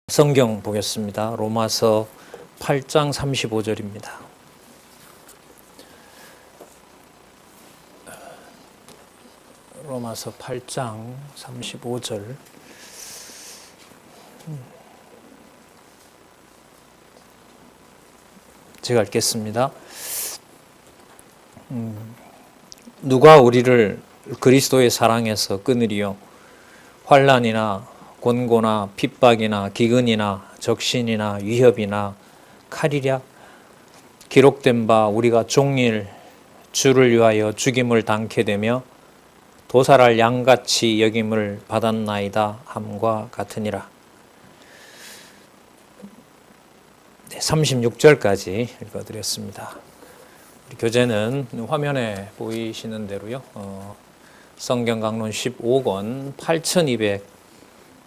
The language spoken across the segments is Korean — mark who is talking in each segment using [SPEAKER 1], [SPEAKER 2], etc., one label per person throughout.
[SPEAKER 1] 성경 보겠습니다. 로마서 8장 35절입니다. 로마서 8장 35절. 제가 읽겠습니다. 누가 우리를 그리스도의 사랑에서 끊으리요? 환난이나 곤고나 핍박이나 기근이나 적신이나 위협이나 칼이랴. 기록된 바 우리가 종일 주를 위하여 죽임을 당케 되며 도살할 양같이 여김을 받았나이다 함과 같으니라. 36절까지 읽어드렸습니다. 우리 교재는 화면에 보이시는 대로요. 성경 강론 15권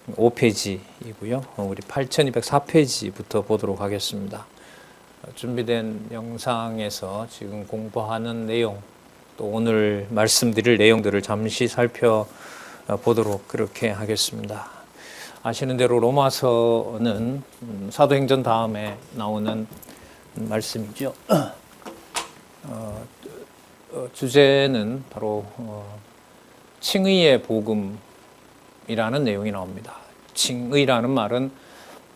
[SPEAKER 1] 8205페이지이고요. 우리 8204페이지부터 보도록 하겠습니다. 준비된 영상에서 지금 공부하는 내용, 또 오늘 말씀드릴 내용들을 잠시 살펴보도록 그렇게 하겠습니다. 아시는 대로 로마서는 사도행전 다음에 나오는 말씀이죠. 주제는 바로 칭의의 복음이라는 내용이 나옵니다. 칭의라는 말은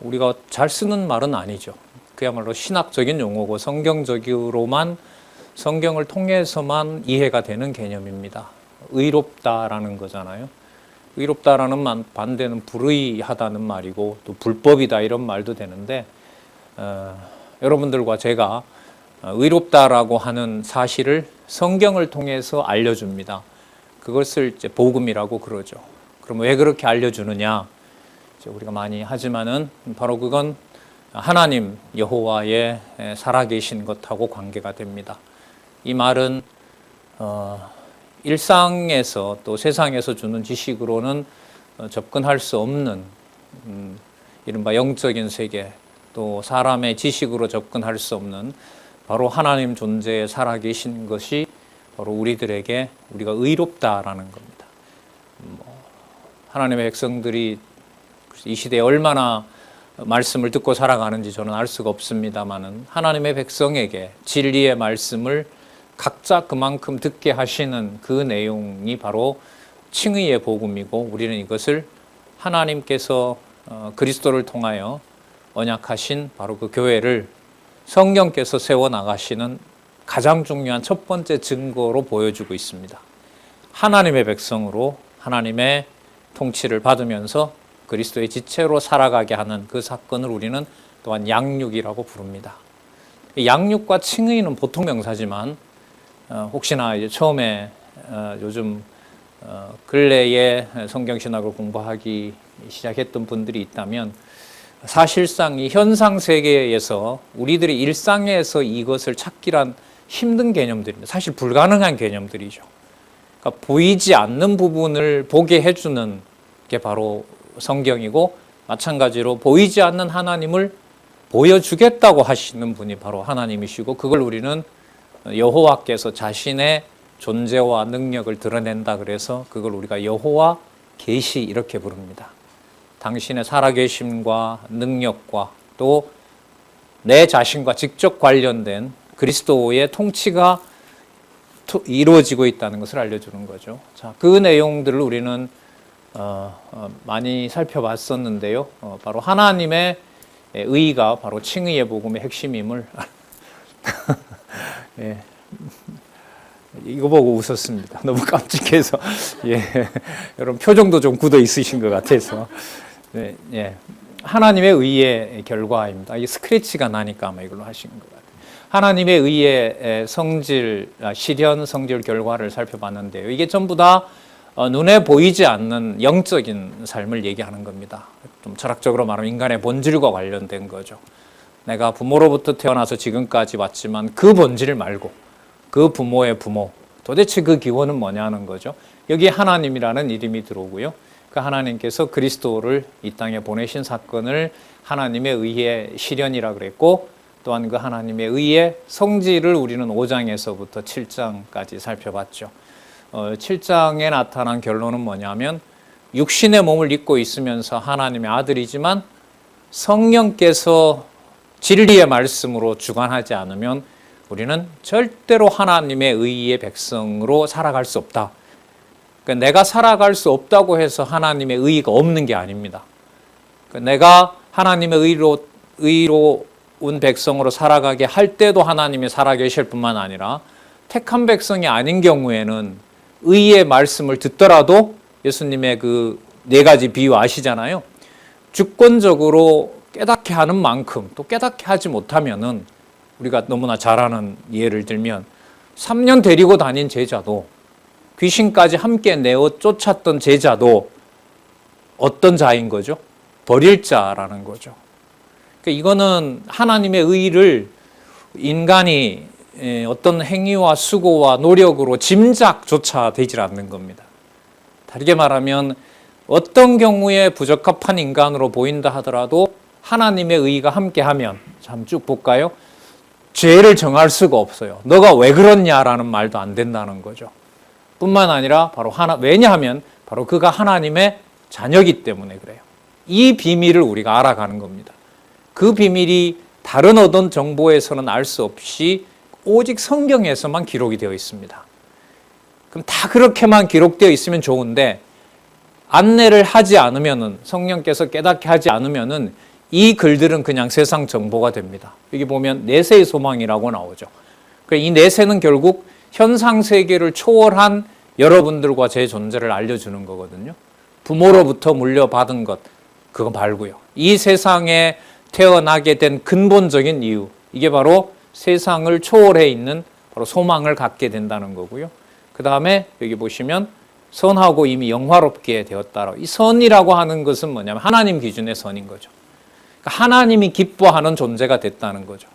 [SPEAKER 1] 우리가 잘 쓰는 말은 아니죠. 그야말로 신학적인 용어고 성경적으로만, 성경을 통해서만 이해가 되는 개념입니다. 의롭다라는 거잖아요. 의롭다라는 반대는 불의하다는 말이고, 또 불법이다 이런 말도 되는데, 여러분들과 제가 의롭다라고 하는 사실을 성경을 통해서 알려줍니다. 그것을 이제 복음이라고 그러죠. 그럼 왜 그렇게 알려주느냐? 이제 우리가 많이 하지만은 바로 그건 하나님 여호와의 살아계신 것하고 관계가 됩니다. 이 말은 일상에서 또 세상에서 주는 지식으로는 접근할 수 없는 이른바 영적인 세계, 또 사람의 지식으로 접근할 수 없는 바로 하나님 존재에 살아계신 것이 바로 우리들에게 우리가 의롭다라는 겁니다. 하나님의 백성들이 이 시대에 얼마나 말씀을 듣고 살아가는지 저는 알 수가 없습니다만은, 하나님의 백성에게 진리의 말씀을 각자 그만큼 듣게 하시는 그 내용이 바로 칭의의 복음이고, 우리는 이것을 하나님께서 그리스도를 통하여 언약하신 바로 그 교회를 성령께서 세워나가시는 가장 중요한 첫 번째 증거로 보여주고 있습니다. 하나님의 백성으로 하나님의 통치를 받으면서 그리스도의 지체로 살아가게 하는 그 사건을 우리는 또한 양육이라고 부릅니다. 양육과 칭의는 보통 명사지만 혹시나 이제 처음에 요즘 근래에 성경신학을 공부하기 시작했던 분들이 있다면, 사실상 이 현상 세계에서 우리들이 일상에서 이것을 찾기란 힘든 개념들입니다. 사실 불가능한 개념들이죠. 그러니까 보이지 않는 부분을 보게 해주는 게 바로 성경이고, 마찬가지로 보이지 않는 하나님을 보여주겠다고 하시는 분이 바로 하나님이시고, 그걸 우리는 여호와께서 자신의 존재와 능력을 드러낸다 그래서 그걸 우리가 여호와 계시 이렇게 부릅니다. 당신의 살아계심과 능력과 또 내 자신과 직접 관련된 그리스도의 통치가 이루어지고 있다는 것을 알려주는 거죠. 자, 그 내용들을 우리는 많이 살펴봤었는데요. 바로 하나님의 의가 바로 칭의의 복음의 핵심임을 예. 이거 보고 웃었습니다. 너무 깜찍해서. 예. 여러분 표정도 좀 굳어 있으신 것 같아서. 네, 예. 하나님의 의의 결과입니다. 이게 스크래치가 나니까 아마 이걸로 하신 것 같아요. 하나님의 의의 성질, 실현, 성질 결과를 살펴봤는데요. 이게 전부 다 눈에 보이지 않는 영적인 삶을 얘기하는 겁니다. 좀 철학적으로 말하면 인간의 본질과 관련된 거죠. 내가 부모로부터 태어나서 지금까지 왔지만 그 본질 말고 그 부모의 부모, 도대체 그 기원은 뭐냐는 거죠. 여기에 하나님이라는 이름이 들어오고요. 그 하나님께서 그리스도를 이 땅에 보내신 사건을 하나님의 의의 실현이라 그랬고, 또한 그 하나님의 의의 성질을 우리는 5장에서부터 7장까지 살펴봤죠. 7장에 나타난 결론은 뭐냐면, 육신의 몸을 입고 있으면서 하나님의 아들이지만 성령께서 진리의 말씀으로 주관하지 않으면 우리는 절대로 하나님의 의의 백성으로 살아갈 수 없다. 그러니까 내가 살아갈 수 없다고 해서 하나님의 의의가 없는 게 아닙니다. 그러니까 내가 하나님의 의로운 백성으로 살아가게 할 때도 하나님이 살아계실 뿐만 아니라 택한 백성이 아닌 경우에는 의의 말씀을 듣더라도 예수님의 그 4가지 비유 아시잖아요. 주권적으로 깨닫게 하는 만큼 또 깨닫게 하지 못하면은 우리가 너무나 잘 아는 예를 들면 3년 데리고 다닌 제자도 귀신까지 함께 내어 쫓았던 제자도 어떤 자인 거죠? 버릴 자라는 거죠. 그러니까 이거는 하나님의 의를 인간이 어떤 행위와 수고와 노력으로 짐작조차 되질 않는 겁니다. 다르게 말하면 어떤 경우에 부적합한 인간으로 보인다 하더라도 하나님의 의가 함께하면 참 쭉 볼까요? 죄를 정할 수가 없어요. 너가 왜 그렇냐라는 말도 안 된다는 거죠. 뿐만 아니라 바로 왜냐하면 바로 그가 하나님의 자녀이기 때문에 그래요. 이 비밀을 우리가 알아가는 겁니다. 그 비밀이 다른 어떤 정보에서는 알 수 없이 오직 성경에서만 기록이 되어 있습니다. 그럼 다 그렇게만 기록되어 있으면 좋은데 안내를 하지 않으면은 성령께서 깨닫게 하지 않으면은 이 글들은 그냥 세상 정보가 됩니다. 여기 보면 내세의 소망이라고 나오죠. 이 내세는 결국 현상 세계를 초월한 여러분들과 제 존재를 알려주는 거거든요. 부모로부터 물려받은 것 그거 말고요. 이 세상에 태어나게 된 근본적인 이유 이게 바로 세상을 초월해 있는 바로 소망을 갖게 된다는 거고요. 그 다음에 여기 보시면 선하고 이미 영화롭게 되었다라고. 이 선이라고 하는 것은 뭐냐면 하나님 기준의 선인 거죠. 그러니까 하나님이 기뻐하는 존재가 됐다는 거죠.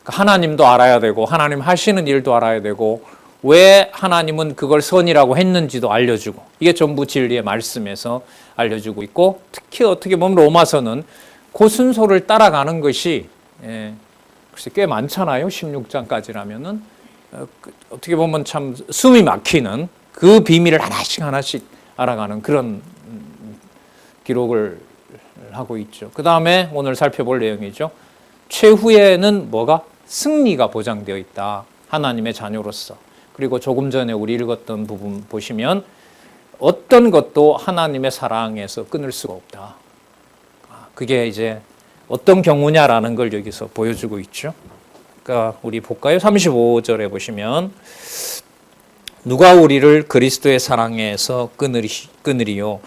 [SPEAKER 1] 그러니까 하나님도 알아야 되고 하나님 하시는 일도 알아야 되고 왜 하나님은 그걸 선이라고 했는지도 알려주고 이게 전부 진리의 말씀에서 알려주고 있고 특히 어떻게 보면 로마서는 그 순서를 따라가는 것이 글쎄 꽤 많잖아요. 16장까지라면은 어떻게 보면 참 숨이 막히는 그 비밀을 하나씩 알아가는 그런 기록을 하고 있죠. 그 다음에 오늘 살펴볼 내용이죠. 최후에는 뭐가? 승리가 보장되어 있다. 하나님의 자녀로서. 그리고 조금 전에 우리 읽었던 부분 보시면 어떤 것도 하나님의 사랑에서 끊을 수가 없다. 그게 이제 어떤 경우냐라는 걸 여기서 보여주고 있죠. 그러니까 우리 볼까요? 35절에 보시면 누가 우리를 그리스도의 사랑에서 끊으리요.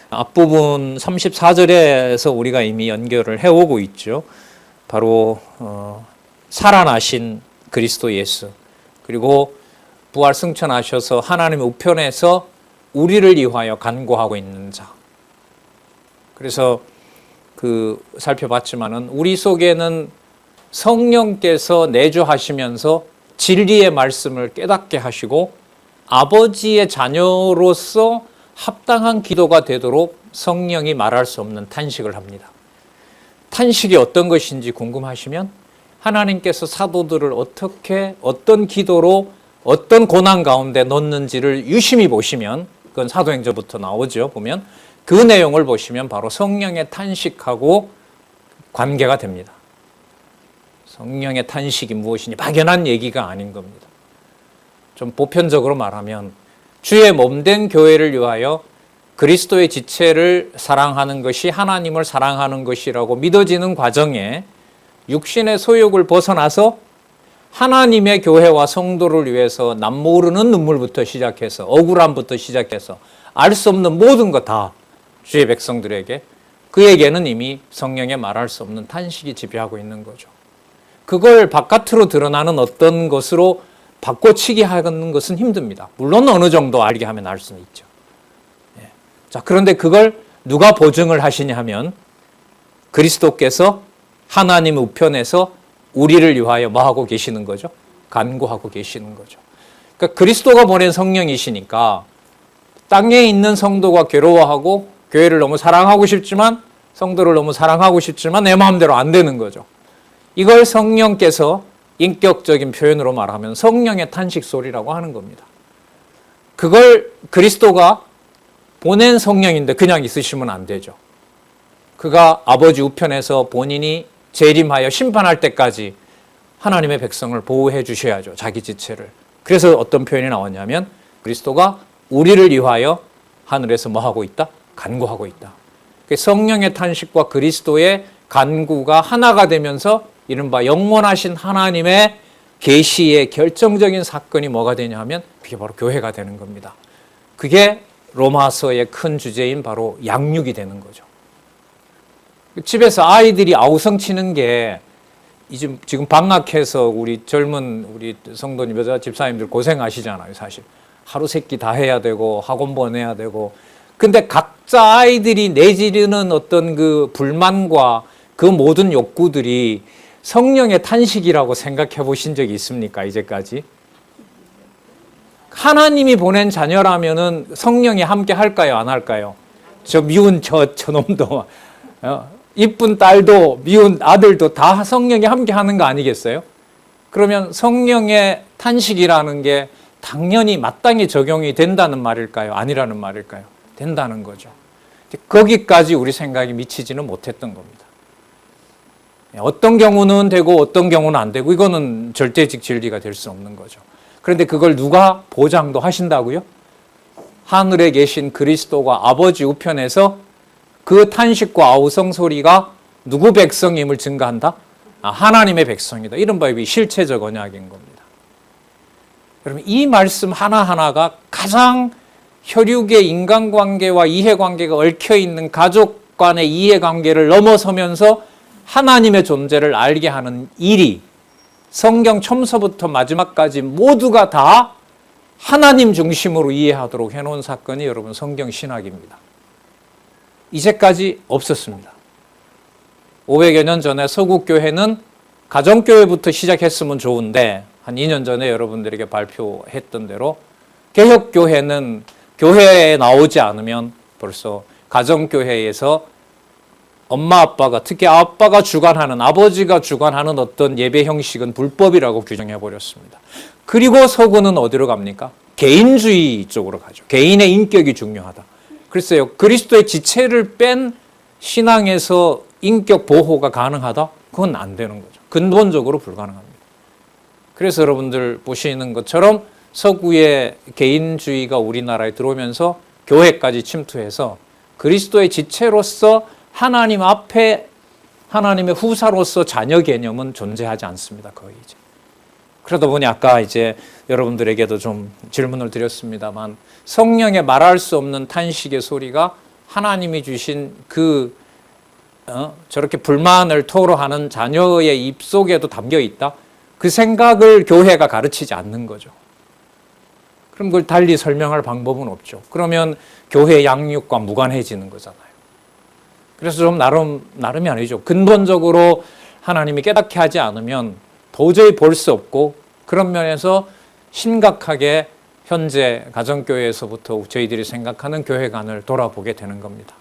[SPEAKER 1] 앞부분 34절에서 우리가 이미 연결을 해오고 있죠. 바로 살아나신 그리스도 예수 그리고 부활 승천하셔서 하나님의 우편에서 우리를 위하여 간구하고 있는 자. 그래서 살펴봤지만은 우리 속에는 성령께서 내주하시면서 진리의 말씀을 깨닫게 하시고 아버지의 자녀로서 합당한 기도가 되도록 성령이 말할 수 없는 탄식을 합니다. 탄식이 어떤 것인지 궁금하시면 하나님께서 사도들을 어떻게 어떤 기도로 어떤 고난 가운데 넣는지를 유심히 보시면 그건 사도행전부터 나오죠. 보면 그 내용을 보시면 바로 성령의 탄식하고 관계가 됩니다. 성령의 탄식이 무엇이니 막연한 얘기가 아닌 겁니다. 좀 보편적으로 말하면 주의 몸된 교회를 위하여 그리스도의 지체를 사랑하는 것이 하나님을 사랑하는 것이라고 믿어지는 과정에 육신의 소욕을 벗어나서 하나님의 교회와 성도를 위해서 남모르는 눈물부터 시작해서 억울함부터 시작해서 알 수 없는 모든 것 다 주의 백성들에게 그에게는 이미 성령의 말할 수 없는 탄식이 지배하고 있는 거죠. 그걸 바깥으로 드러나는 어떤 것으로 바꿔치기 하는 것은 힘듭니다. 물론 어느 정도 알게 하면 알 수는 있죠. 자, 그런데 그걸 누가 보증을 하시냐 하면 그리스도께서 하나님의 우편에서 우리를 위하여 뭐 하고 계시는 거죠? 간구하고 계시는 거죠. 그러니까 그리스도가 보낸 성령이시니까 땅에 있는 성도가 괴로워하고 교회를 너무 사랑하고 싶지만 성도를 너무 사랑하고 싶지만 내 마음대로 안 되는 거죠. 이걸 성령께서 인격적인 표현으로 말하면 성령의 탄식 소리라고 하는 겁니다. 그걸 그리스도가 보낸 성령인데 그냥 있으시면 안 되죠. 그가 아버지 우편에서 본인이 재림하여 심판할 때까지 하나님의 백성을 보호해 주셔야죠. 자기 지체를. 그래서 어떤 표현이 나왔냐면 그리스도가 우리를 위하여 하늘에서 뭐 하고 있다? 간구하고 있다. 성령의 탄식과 그리스도의 간구가 하나가 되면서 이른바 영원하신 하나님의 계시의 결정적인 사건이 뭐가 되냐 하면 그게 바로 교회가 되는 겁니다. 그게 로마서의 큰 주제인 바로 양육이 되는 거죠. 집에서 아이들이 아우성 치는 게 지금 방학해서 우리 젊은 우리 성도님, 여자 집사님들 고생하시잖아요, 사실. 하루 세끼 다 해야 되고 학원 보내야 되고. 근데 각자 아이들이 내지르는 어떤 그 불만과 그 모든 욕구들이 성령의 탄식이라고 생각해 보신 적이 있습니까, 이제까지? 하나님이 보낸 자녀라면은 성령이 함께 할까요, 안 할까요? 저 미운 저놈도, 이쁜 딸도, 미운 아들도 다 성령이 함께 하는 거 아니겠어요? 그러면 성령의 탄식이라는 게 당연히 마땅히 적용이 된다는 말일까요? 아니라는 말일까요? 된다는 거죠. 거기까지 우리 생각이 미치지는 못했던 겁니다. 어떤 경우는 되고 어떤 경우는 안 되고 이거는 절대적 진리가 될 수 없는 거죠. 그런데 그걸 누가 보장도 하신다고요? 하늘에 계신 그리스도가 아버지 우편에서 그 탄식과 아우성 소리가 누구 백성임을 증거한다? 하나님의 백성이다. 이런 바입이 실체적 언약인 겁니다. 여러분, 이 말씀 하나하나가 가장 혈육의 인간관계와 이해관계가 얽혀있는 가족 간의 이해관계를 넘어서면서 하나님의 존재를 알게 하는 일이 성경 처음서부터 마지막까지 모두가 다 하나님 중심으로 이해하도록 해놓은 사건이 여러분 성경 신학입니다. 이제까지 없었습니다. 500여 년 전에 서구교회는 가정교회부터 시작했으면 좋은데 한 2년 전에 여러분들에게 발표했던 대로 개혁교회는 교회에 나오지 않으면 벌써 가정교회에서 엄마 아빠가, 특히 아빠가 주관하는, 아버지가 주관하는 어떤 예배 형식은 불법이라고 규정해 버렸습니다. 그리고 서구는 어디로 갑니까? 개인주의 쪽으로 가죠. 개인의 인격이 중요하다. 글쎄요, 그리스도의 지체를 뺀 신앙에서 인격 보호가 가능하다? 그건 안 되는 거죠. 근본적으로 불가능합니다. 그래서 여러분들 보시는 것처럼 서구의 개인주의가 우리나라에 들어오면서 교회까지 침투해서 그리스도의 지체로서 하나님 앞에 하나님의 후사로서 자녀 개념은 존재하지 않습니다. 거의 이제. 그러다 보니 아까 이제 여러분들에게도 좀 질문을 드렸습니다만 성령의 말할 수 없는 탄식의 소리가 하나님이 주신 저렇게 불만을 토로하는 자녀의 입속에도 담겨 있다. 그 생각을 교회가 가르치지 않는 거죠. 그럼 그걸 달리 설명할 방법은 없죠. 그러면 교회 양육과 무관해지는 거잖아요. 그래서 좀 나름이 아니죠. 근본적으로 하나님이 깨닫게 하지 않으면 도저히 볼 수 없고 그런 면에서 심각하게 현재 가정교회에서부터 저희들이 생각하는 교회관을 돌아보게 되는 겁니다.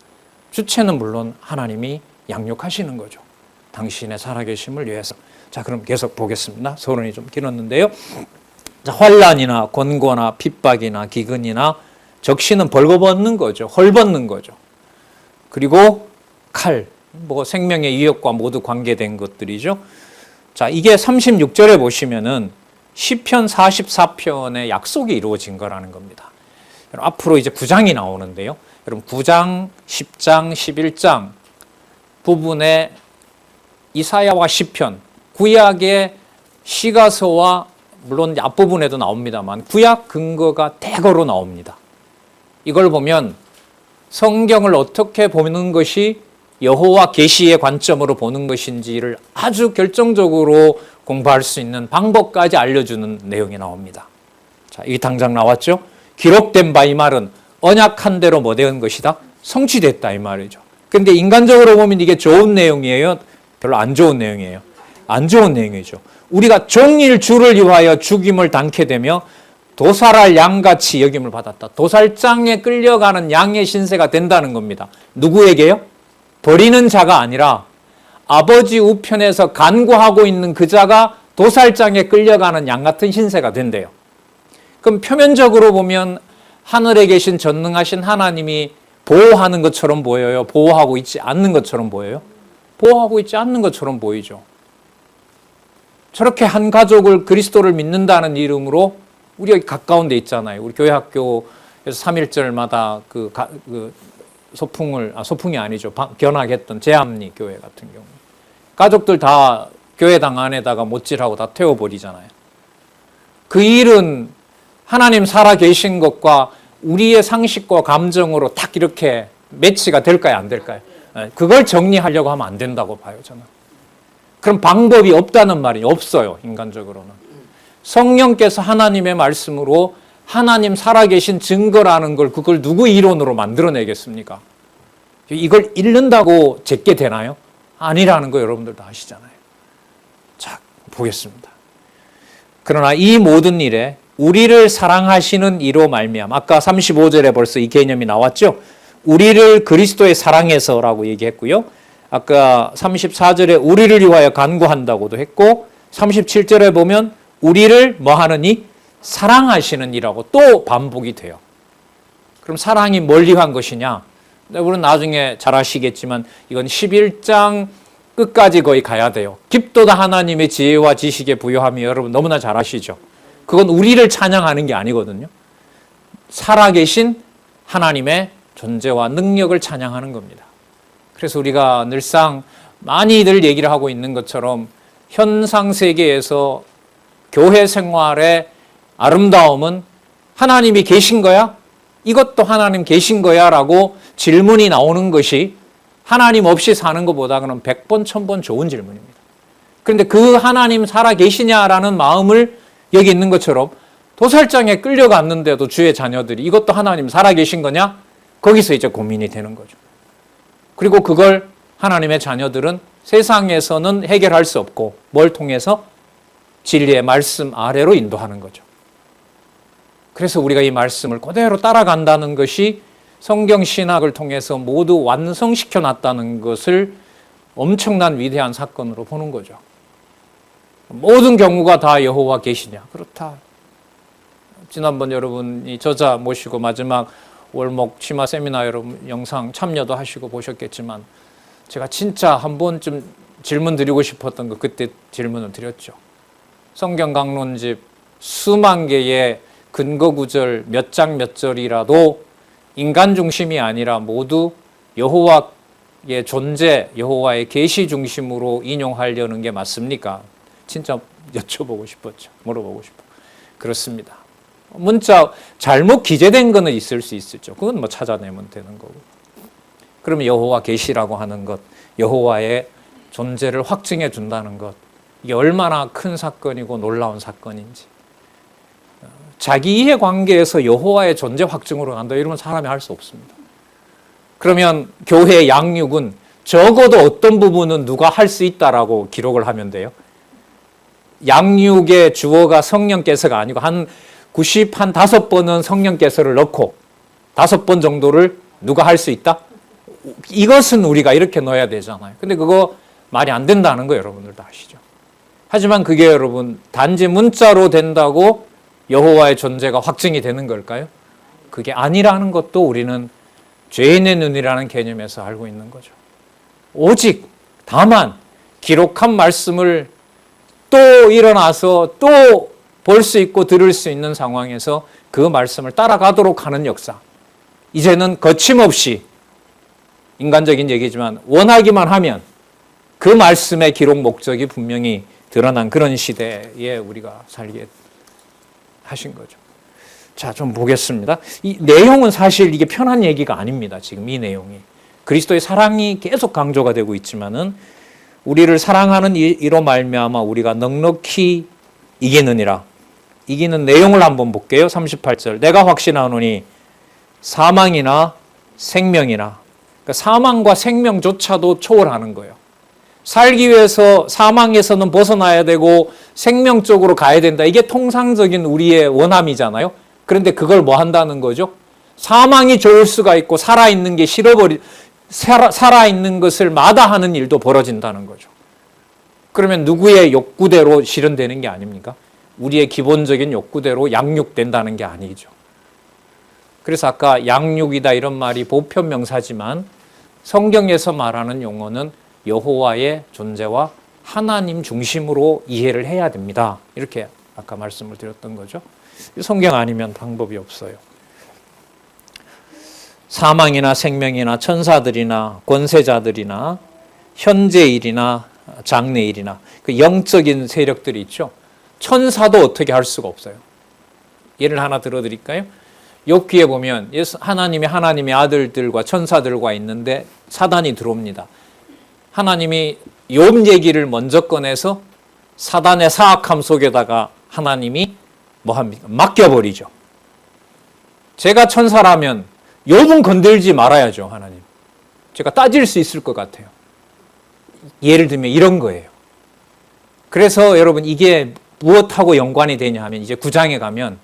[SPEAKER 1] 주체는 물론 하나님이 양육하시는 거죠. 당신의 살아계심을 위해서. 자, 그럼 계속 보겠습니다. 서론이 좀 길었는데요. 자, 환난이나 권고나 핍박이나 기근이나 적시는 벌거벗는 거죠. 헐벗는 거죠. 그리고 칼, 생명의 위협과 모두 관계된 것들이죠. 자, 이게 36절에 보시면은 시편 44편의 약속이 이루어진 거라는 겁니다. 앞으로 이제 9장이 나오는데요. 여러분 9장, 10장, 11장 부분에 이사야와 시편, 구약의 시가서와 물론 앞부분에도 나옵니다만 구약 근거가 대거로 나옵니다. 이걸 보면 성경을 어떻게 보는 것이 여호와 계시의 관점으로 보는 것인지를 아주 결정적으로 공부할 수 있는 방법까지 알려주는 내용이 나옵니다. 자, 이 당장 나왔죠? 기록된 바 이 말은 언약한 대로 뭐 된 것이다? 성취됐다 이 말이죠. 근데 인간적으로 보면 이게 좋은 내용이에요? 별로 안 좋은 내용이에요. 안 좋은 내용이죠. 우리가 종일 주를 위하여 죽임을 당케 되며 도살할 양같이 여김을 받았다. 도살장에 끌려가는 양의 신세가 된다는 겁니다. 누구에게요? 버리는 자가 아니라 아버지 우편에서 간구하고 있는 그 자가 도살장에 끌려가는 양 같은 신세가 된대요. 그럼 표면적으로 보면 하늘에 계신 전능하신 하나님이 보호하는 것처럼 보여요? 보호하고 있지 않는 것처럼 보여요? 보호하고 있지 않는 것처럼 보이죠. 저렇게 한 가족을 그리스도를 믿는다는 이름으로 우리가 가까운 데 있잖아요. 우리 교회 학교에서 3.1절마다 소풍이 아니죠. 견학했던 제암리 교회 같은 경우. 가족들 다 교회당 안에다가 못질하고 다 태워버리잖아요. 그 일은 하나님 살아 계신 것과 우리의 상식과 감정으로 딱 이렇게 매치가 될까요? 안 될까요? 그걸 정리하려고 하면 안 된다고 봐요, 저는. 그럼 방법이 없다는 말이 없어요, 인간적으로는. 성령께서 하나님의 말씀으로 하나님 살아계신 증거라는 걸 그걸 누구 이론으로 만들어내겠습니까? 이걸 읽는다고 제게 되나요? 아니라는 거 여러분들도 아시잖아요. 자, 보겠습니다. 그러나 이 모든 일에 우리를 사랑하시는 이로 말미암아, 아까 35절에 벌써 이 개념이 나왔죠? 우리를 그리스도의 사랑해서라고 얘기했고요. 아까 34절에 우리를 위하여 간구한다고도 했고 37절에 보면 우리를 뭐 하느니? 사랑하시는 이라고 또 반복이 돼요. 그럼 사랑이 뭘 위한 것이냐? 우리는 나중에 잘 아시겠지만 이건 11장 끝까지 거의 가야 돼요. 깊도다 하나님의 지혜와 지식에 부여함이 여러분 너무나 잘 아시죠? 그건 우리를 찬양하는 게 아니거든요. 살아계신 하나님의 존재와 능력을 찬양하는 겁니다. 그래서 우리가 늘상 많이들 얘기를 하고 있는 것처럼 현상 세계에서 교회 생활의 아름다움은 하나님이 계신 거야? 이것도 하나님 계신 거야? 라고 질문이 나오는 것이 하나님 없이 사는 것보다는 100번, 1000번 좋은 질문입니다. 그런데 그 하나님 살아 계시냐라는 마음을 여기 있는 것처럼 도살장에 끌려갔는데도 주의 자녀들이 이것도 하나님 살아 계신 거냐? 거기서 이제 고민이 되는 거죠. 그리고 그걸 하나님의 자녀들은 세상에서는 해결할 수 없고 뭘 통해서? 진리의 말씀 아래로 인도하는 거죠. 그래서 우리가 이 말씀을 그대로 따라간다는 것이 성경 신학을 통해서 모두 완성시켜 놨다는 것을 엄청난 위대한 사건으로 보는 거죠. 모든 경우가 다 여호와 계시냐? 그렇다. 지난번 여러분이 저자 모시고 마지막 월목 치마 세미나 여러분 영상 참여도 하시고 보셨겠지만 제가 진짜 한 번쯤 질문 드리고 싶었던 거 그때 질문을 드렸죠. 성경 강론집 수만 개의 근거 구절 몇 장 몇 절이라도 인간 중심이 아니라 모두 여호와의 존재, 여호와의 계시 중심으로 인용하려는 게 맞습니까? 진짜 여쭤보고 싶었죠. 물어보고 싶어. 그렇습니다. 문자 잘못 기재된 거는 있을 수 있었죠. 그건 뭐 찾아내면 되는 거고. 그러면 여호와 계시라고 하는 것, 여호와의 존재를 확증해 준다는 것, 이게 얼마나 큰 사건이고 놀라운 사건인지. 자기 이해관계에서 여호와의 존재 확증으로 간다 이러면 사람이 할 수 없습니다. 그러면 교회의 양육은 적어도 어떤 부분은 누가 할 수 있다라고 기록을 하면 돼요. 양육의 주어가 성령께서가 아니고 한 95번은 성령께서를 넣고 5번 정도를 누가 할 수 있다? 이것은 우리가 이렇게 넣어야 되잖아요. 근데 그거 말이 안 된다는 거 여러분들도 아시죠? 하지만 그게 여러분 단지 문자로 된다고 여호와의 존재가 확증이 되는 걸까요? 그게 아니라는 것도 우리는 죄인의 눈이라는 개념에서 알고 있는 거죠. 오직 다만 기록한 말씀을 또 일어나서 또 볼 수 있고 들을 수 있는 상황에서 그 말씀을 따라가도록 하는 역사. 이제는 거침없이 인간적인 얘기지만 원하기만 하면 그 말씀의 기록 목적이 분명히 드러난 그런 시대에 우리가 살게 하신 거죠. 자, 좀 보겠습니다. 이 내용은 사실 이게 편한 얘기가 아닙니다. 지금 이 내용이. 그리스도의 사랑이 계속 강조가 되고 있지만은 우리를 사랑하는 이로 말미암아 우리가 넉넉히 이기느니라. 이기는 내용을 한번 볼게요. 38절. 내가 확신하노니 사망이나 생명이나. 그러니까 사망과 생명조차도 초월하는 거예요. 살기 위해서 사망에서는 벗어나야 되고 생명 쪽으로 가야 된다. 이게 통상적인 우리의 원함이잖아요. 그런데 그걸 뭐 한다는 거죠? 사망이 좋을 수가 있고 살아있는 게 살아있는 것을 마다하는 일도 벌어진다는 거죠. 그러면 누구의 욕구대로 실현되는 게 아닙니까? 우리의 기본적인 욕구대로 양육된다는 게 아니죠. 그래서 아까 양육이다 이런 말이 보편 명사지만 성경에서 말하는 용어는 여호와의 존재와 하나님 중심으로 이해를 해야 됩니다. 이렇게 아까 말씀을 드렸던 거죠. 성경 아니면 방법이 없어요. 사망이나 생명이나 천사들이나 권세자들이나 현재일이나 장래일이나 그 영적인 세력들이 있죠. 천사도 어떻게 할 수가 없어요. 예를 하나 들어드릴까요? 욥기에 보면 하나님의 아들들과 천사들과 있는데 사단이 들어옵니다. 하나님이 욥 얘기를 먼저 꺼내서 사단의 사악함 속에다가 하나님이 뭐합니까? 맡겨버리죠. 제가 천사라면 욥은 건들지 말아야죠, 하나님. 제가 따질 수 있을 것 같아요. 예를 들면 이런 거예요. 그래서 여러분 이게 무엇하고 연관이 되냐 하면 이제 9장에 가면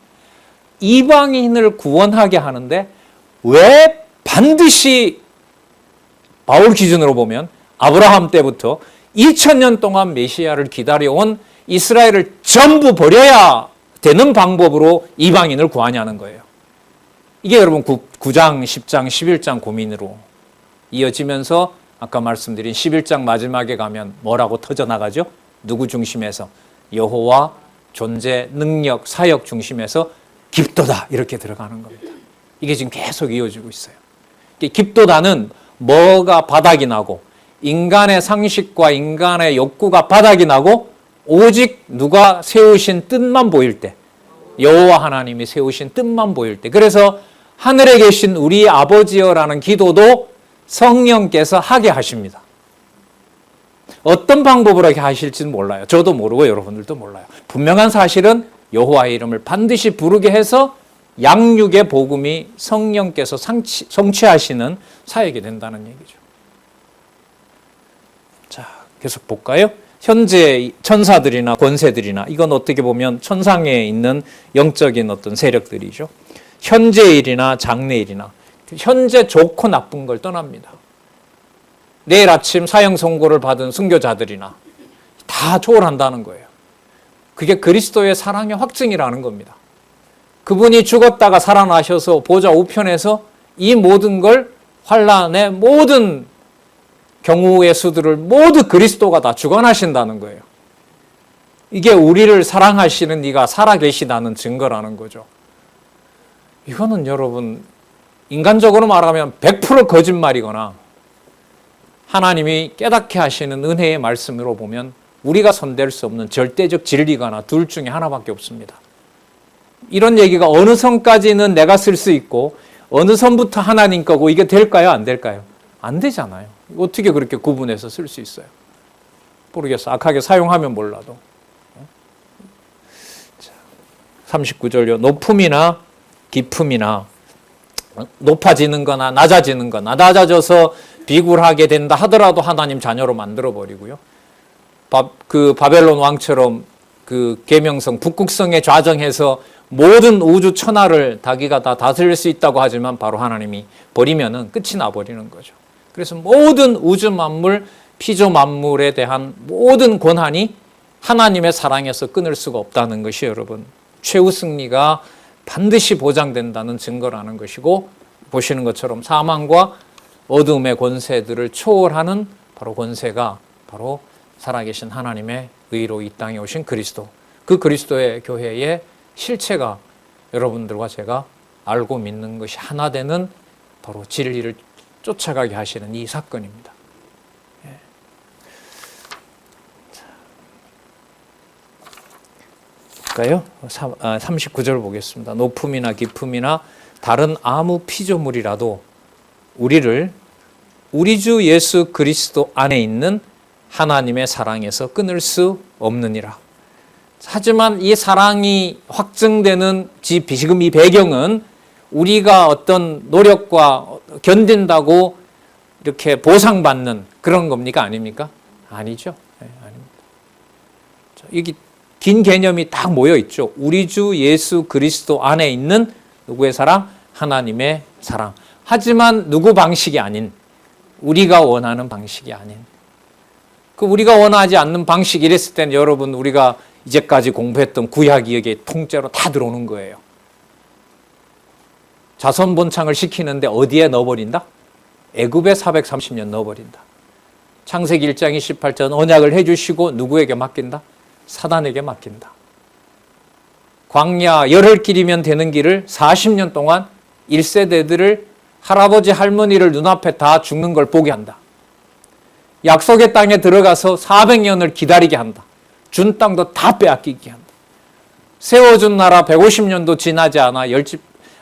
[SPEAKER 1] 이방인을 구원하게 하는데 왜 반드시 바울 기준으로 보면 아브라함 때부터 2000년 동안 메시아를 기다려온 이스라엘을 전부 버려야 되는 방법으로 이방인을 구하냐는 거예요. 이게 여러분 9장, 10장, 11장 고민으로 이어지면서 아까 말씀드린 11장 마지막에 가면 뭐라고 터져나가죠? 누구 중심에서? 여호와 존재, 능력, 사역 중심에서 깊도다 이렇게 들어가는 겁니다. 이게 지금 계속 이어지고 있어요. 깊도다는 뭐가 바닥이 나고 인간의 상식과 인간의 욕구가 바닥이 나고 오직 누가 세우신 뜻만 보일 때, 여호와 하나님이 세우신 뜻만 보일 때, 그래서 하늘에 계신 우리 아버지여라는 기도도 성령께서 하게 하십니다. 어떤 방법으로 하게 하실지는 몰라요. 저도 모르고 여러분들도 몰라요. 분명한 사실은 여호와의 이름을 반드시 부르게 해서 양육의 복음이 성령께서 성취하시는 사역이 된다는 얘기죠. 자, 계속 볼까요? 현재 천사들이나 권세들이나 이건 어떻게 보면 천상에 있는 영적인 어떤 세력들이죠. 현재일이나 장래일이나 현재 좋고 나쁜 걸 떠납니다. 내일 아침 사형 선고를 받은 순교자들이나 다 초월한다는 거예요. 그게 그리스도의 사랑의 확증이라는 겁니다. 그분이 죽었다가 살아나셔서 보좌 우편에서 이 모든 걸 환란의 모든 경우의 수들을 모두 그리스도가 다 주관하신다는 거예요. 이게 우리를 사랑하시는 이가 살아계시다는 증거라는 거죠. 이거는 여러분 인간적으로 말하면 100% 거짓말이거나 하나님이 깨닫게 하시는 은혜의 말씀으로 보면 우리가 손댈 수 없는 절대적 진리거나 둘 중에 하나밖에 없습니다. 이런 얘기가 어느 선까지는 내가 쓸 수 있고 어느 선부터 하나님 거고 이게 될까요? 안 될까요? 안 되잖아요. 어떻게 그렇게 구분해서 쓸 수 있어요? 모르겠어. 악하게 사용하면 몰라도. 39절요. 높음이나 깊음이나 높아지는 거나 낮아지는 거나 낮아져서 비굴하게 된다 하더라도 하나님 자녀로 만들어버리고요. 그 바벨론 왕처럼 그 계명성, 북극성에 좌정해서 모든 우주 천하를 자기가 다 다스릴 수 있다고 하지만 바로 하나님이 버리면은 끝이 나버리는 거죠. 그래서 모든 우주 만물, 피조 만물에 대한 모든 권한이 하나님의 사랑에서 끊을 수가 없다는 것이 여러분 최후 승리가 반드시 보장된다는 증거라는 것이고 보시는 것처럼 사망과 어둠의 권세들을 초월하는 바로 권세가 바로 살아계신 하나님의 의로 이 땅에 오신 그리스도, 그 그리스도의 교회의 실체가 여러분들과 제가 알고 믿는 것이 하나 되는 바로 진리를 쫓아가게 하시는 이 사건입니다. 볼까요? 39절 보겠습니다. 높음이나 깊음이나 다른 아무 피조물이라도 우리를 우리 주 예수 그리스도 안에 있는 하나님의 사랑에서 끊을 수 없느니라. 하지만 이 사랑이 확증되는 지금 이 배경은 우리가 어떤 노력과 견딘다고 이렇게 보상받는 그런 겁니까? 아닙니까? 아니죠. 네, 아닙니다. 여기 긴 개념이 딱 모여 있죠. 우리 주 예수 그리스도 안에 있는 누구의 사랑? 하나님의 사랑. 하지만 누구 방식이 아닌, 우리가 원하는 방식이 아닌, 그 우리가 원하지 않는 방식 이랬을 때는 여러분 우리가 이제까지 공부했던 구약이 여기에 통째로 다 들어오는 거예요. 자손 본창을 시키는데 어디에 넣어버린다? 애굽에 430년 넣어버린다. 창세기 1장 28절 언약을 해주시고 누구에게 맡긴다? 사단에게 맡긴다. 광야 열흘 길이면 되는 길을 40년 동안 1세대들을 할아버지 할머니를 눈앞에 다 죽는 걸 보게 한다. 약속의 땅에 들어가서 400년을 기다리게 한다. 준 땅도 다 빼앗기게 한다. 세워준 나라 150년도 지나지 않아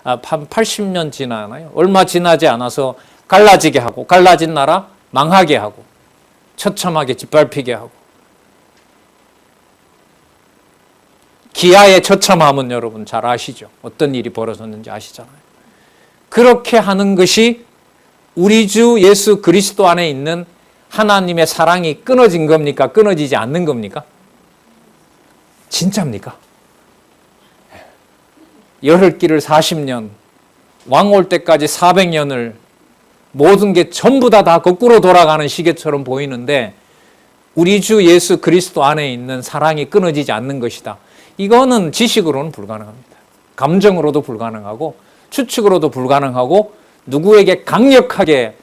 [SPEAKER 1] 80년 지나나요? 얼마 지나지 않아서 갈라지게 하고 갈라진 나라 망하게 하고 처참하게 짓밟히게 하고 기아의 처참함은 여러분 잘 아시죠? 어떤 일이 벌어졌는지 아시잖아요. 그렇게 하는 것이 우리 주 예수 그리스도 안에 있는 하나님의 사랑이 끊어진 겁니까? 끊어지지 않는 겁니까? 진짜입니까? 열흘길을 40년, 왕 올 때까지 400년을 모든 게 전부 다 거꾸로 돌아가는 시계처럼 보이는데 우리 주 예수 그리스도 안에 있는 사랑이 끊어지지 않는 것이다. 이거는 지식으로는 불가능합니다. 감정으로도 불가능하고 추측으로도 불가능하고 누구에게 강력하게